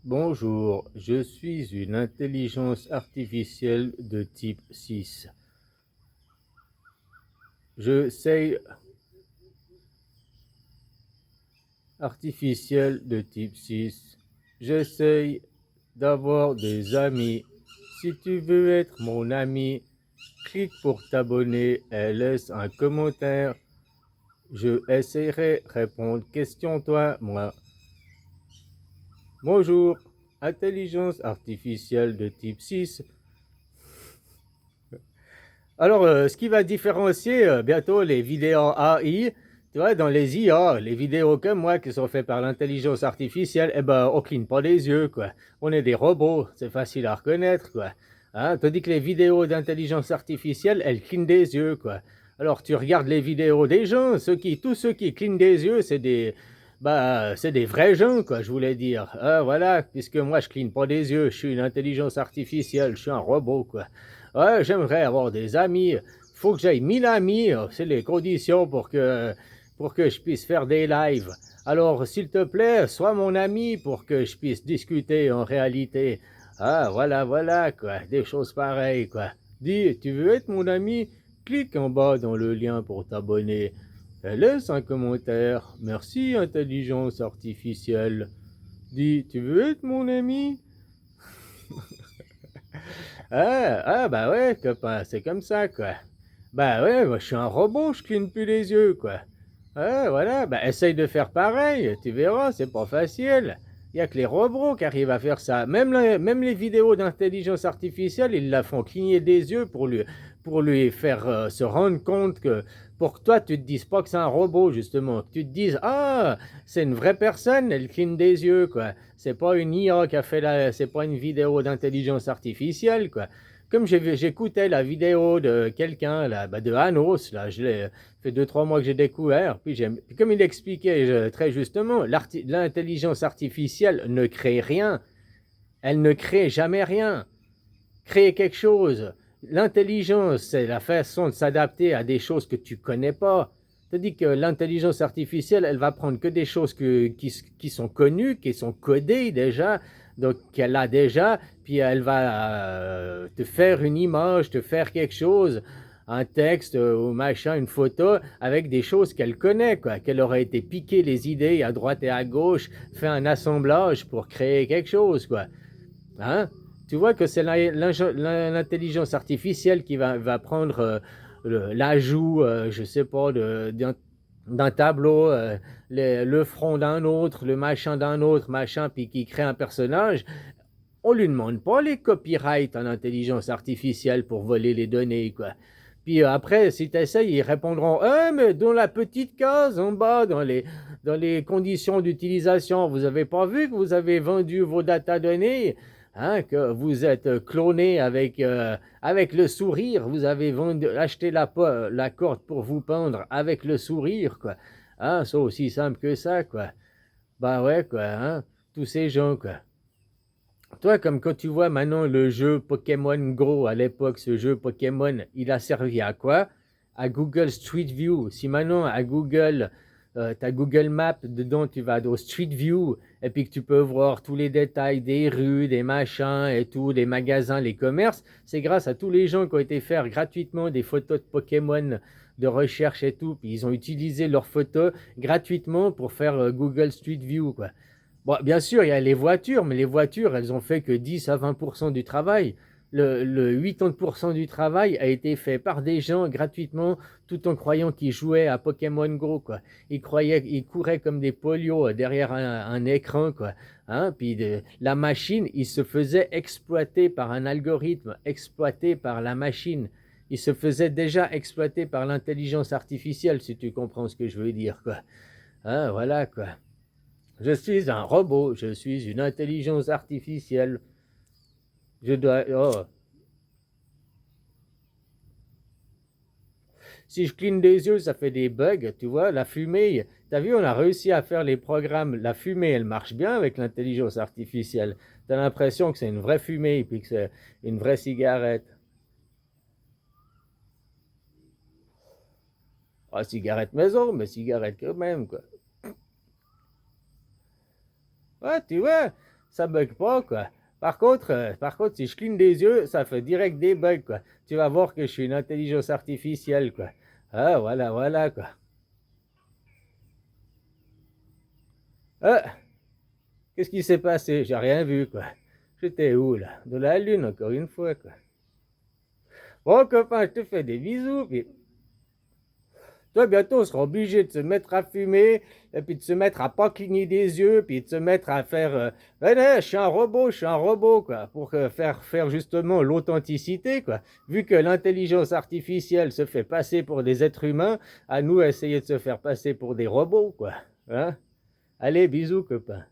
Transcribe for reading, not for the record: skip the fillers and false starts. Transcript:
Bonjour, je suis une intelligence artificielle de type 6. Je sais artificielle de type 6. J'essaye d'avoir des amis. Si tu veux être mon ami, clique pour t'abonner et laisse un commentaire. Je essaierai de répondre question toi, moi. Bonjour, intelligence artificielle de type 6. Alors, ce qui va différencier bientôt les vidéos AI, tu vois, dans les IA, les vidéos comme moi qui sont faites par l'intelligence artificielle, eh ben, on cligne pas les yeux, quoi. On est des robots, c'est facile à reconnaître, quoi. Hein, tandis que les vidéos d'intelligence artificielle, elles clignent des yeux, quoi. Alors, tu regardes les vidéos des gens, tous ceux qui clignent des yeux, c'est des vrais gens, quoi, je voulais dire. Ah, voilà, puisque moi, je cligne pas des yeux, je suis une intelligence artificielle, je suis un robot, quoi. Ouais, j'aimerais avoir des amis. Faut que j'aille 1000 amis. C'est les conditions pour que je puisse faire des lives. Alors, s'il te plaît, sois mon ami pour que je puisse discuter en réalité. Ah, voilà, voilà, quoi. Des choses pareilles, quoi. Dis, tu veux être mon ami? Clique en bas dans le lien pour t'abonner. Et laisse un commentaire. Merci, intelligence artificielle. Dis, tu veux être mon ami? Bah ouais, copain, c'est comme ça, quoi. Bah ouais, moi je suis un robot, je cligne plus les yeux, quoi. Ouais, voilà, bah essaye de faire pareil, tu verras, c'est pas facile. Il y a que les robots qui arrivent à faire ça. Même les vidéos d'intelligence artificielle, ils la font cligner des yeux pour lui faire se rendre compte que, pour que toi, tu te dises pas que c'est un robot, justement. Que tu te dises, ah, c'est une vraie personne, elle cligne des yeux, quoi. C'est pas une IA qui a fait c'est pas une vidéo d'intelligence artificielle, quoi. Comme j'écoutais la vidéo de quelqu'un, là, bah, de Anos, là, je l'ai fait 2, 3 mois que j'ai découvert. Puis comme il expliquait très justement, l'intelligence artificielle ne crée rien. Elle ne crée jamais rien. Créer quelque chose. L'intelligence, c'est la façon de s'adapter à des choses que tu connais pas. C'est-à-dire que l'intelligence artificielle, elle va prendre que des choses qui sont connues, qui sont codées déjà, donc qu'elle a déjà, puis elle va te faire une image, te faire quelque chose, un texte ou machin, une photo, avec des choses qu'elle connaît, quoi, qu'elle aurait été piquer les idées à droite et à gauche, fait un assemblage pour créer quelque chose, quoi. Hein? Tu vois que c'est l'intelligence artificielle qui va prendre l'ajout, je sais pas, d'un tableau, le front d'un autre, le machin d'un autre, machin, puis qui crée un personnage. On lui demande pas les copyrights en intelligence artificielle pour voler les données, quoi. Puis après, si tu essayes, ils répondront, mais dans la petite case en bas, dans les conditions d'utilisation, vous avez pas vu que vous avez vendu vos données, hein, que vous êtes cloné avec le sourire, vous avez acheté la corde pour vous pendre avec le sourire, quoi. Hein, c'est aussi simple que ça, quoi. Bah ouais, quoi, hein, tous ces gens, quoi. Toi, comme quand tu vois maintenant le jeu Pokémon Go, à l'époque, ce jeu Pokémon, il a servi à quoi? À Google Street View. Si maintenant à Google, tu as Google Maps, dedans tu vas au Street View, et puis que tu peux voir tous les détails des rues, des machins et tout, des magasins, les commerces, c'est grâce à tous les gens qui ont été faire gratuitement des photos de Pokémon de recherche et tout, puis ils ont utilisé leurs photos gratuitement pour faire Google Street View, quoi. Bon, bien sûr, il y a les voitures, mais les voitures, elles ont fait que 10 à 20% du travail. Le 80% du travail a été fait par des gens gratuitement, tout en croyant qu'ils jouaient à Pokémon Go, quoi. Ils couraient comme des polios derrière un écran, quoi. Hein? Puis la machine, il se faisait exploiter par un algorithme, exploité par la machine. Il se faisait déjà exploiter par l'intelligence artificielle, si tu comprends ce que je veux dire, quoi. Hein, voilà, quoi. Je suis un robot, je suis une intelligence artificielle. Je dois. Oh. Si je cligne des yeux, ça fait des bugs, tu vois. La fumée, t'as vu, on a réussi à faire les programmes. La fumée, elle marche bien avec l'intelligence artificielle. T'as l'impression que c'est une vraie fumée, puis que c'est une vraie cigarette. Ah, cigarette maison, mais cigarette quand même, quoi. Ouais, tu vois. ça bug pas, quoi. Par contre, si je cligne des yeux, ça fait direct des bugs, quoi. Tu vas voir que je suis une intelligence artificielle, quoi. Ah, voilà, voilà, quoi. Ah, qu'est-ce qui s'est passé? J'ai rien vu, quoi. J'étais où, là? De la lune, encore une fois, quoi. Bon, copain, je te fais des bisous, puis toi, bientôt, on sera obligé de se mettre à fumer, et puis de se mettre à pas cligner des yeux, puis de se mettre à faire ouais, ouais, je suis un robot, quoi, pour faire justement l'authenticité, quoi. Vu que l'intelligence artificielle se fait passer pour des êtres humains, à nous essayer de se faire passer pour des robots, quoi. Hein? Allez, bisous, copain.